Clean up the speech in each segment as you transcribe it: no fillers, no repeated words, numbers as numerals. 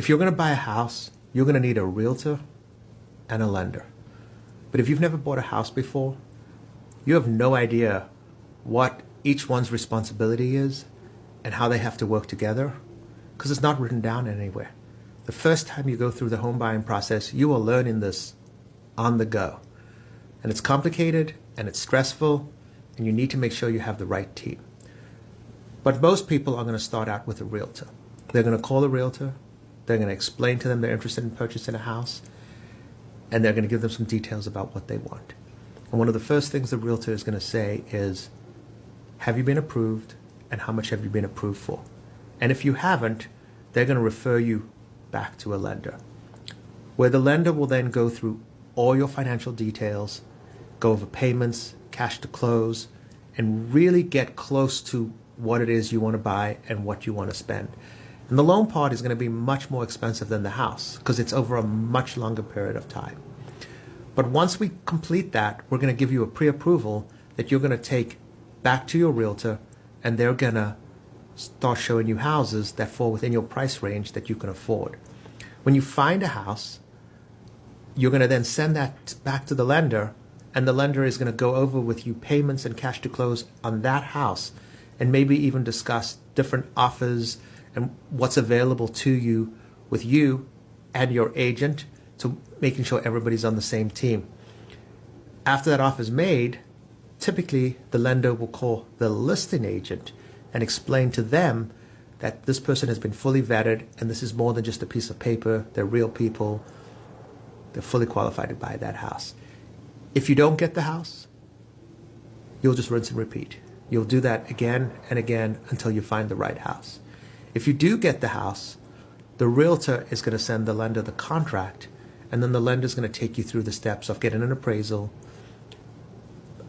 If you're going to buy a house, you're going to need a realtor and a lender. But if you've never bought a house before, you have no idea what each one's responsibility is and how they have to work together, because it's not written down anywhere. The first time you go through the home buying process, you are learning this on the go. And it's complicated and it's stressful, and you need to make sure you have the right team. But most people are going to start out with a realtor. They're going to call a realtor, they're going to explain to them they're interested in purchasing a house, and they're going to give them some details about what they want. And one of the first things the realtor is going to say is, have you been approved, and how much have you been approved for? And if you haven't, they're going to refer you back to a lender, where the lender will then go through all your financial details, go over payments, cash to close, and really get close to what it is you want to buy and what you want to spend. And the loan part is going to be much more expensive than the house because it's over a much longer period of time. But once we complete that, we're going to give you a pre-approval that you're going to take back to your realtor, and they're going to start showing you houses that fall within your price range that you can afford. When you find a house, you're going to then send that back to the lender, and the lender is going to go over with you payments and cash to close on that house, and maybe even discuss different offers and what's available to you with you and your agent, to making sure everybody's on the same team. After that offer is made, typically the lender will call the listing agent and explain to them that this person has been fully vetted and this is more than just a piece of paper. They're real people. They're fully qualified to buy that house. If you don't get the house, you'll just rinse and repeat. You'll do that again and again until you find the right house. If you do get the house, the realtor is going to send the lender the contract, and then the lender is going to take you through the steps of getting an appraisal,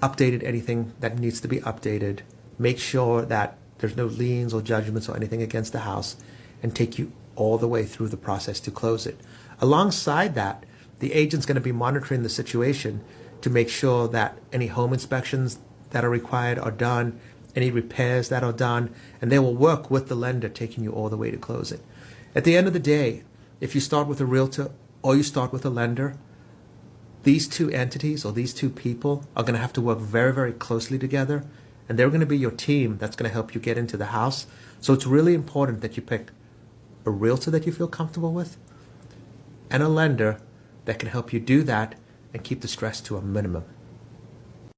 updated anything that needs to be updated, make sure that there's no liens or judgments or anything against the house, and take you all the way through the process to close it. Alongside that, the agent's going to be monitoring the situation to make sure that any home inspections that are required are done, any repairs that are done, and they will work with the lender, taking you all the way to close it. At the end of the day, if you start with a realtor or you start with a lender, these two entities or these two people are going to have to work very, very closely together, and they're going to be your team that's going to help you get into the house. So it's really important that you pick a realtor that you feel comfortable with and a lender that can help you do that and keep the stress to a minimum.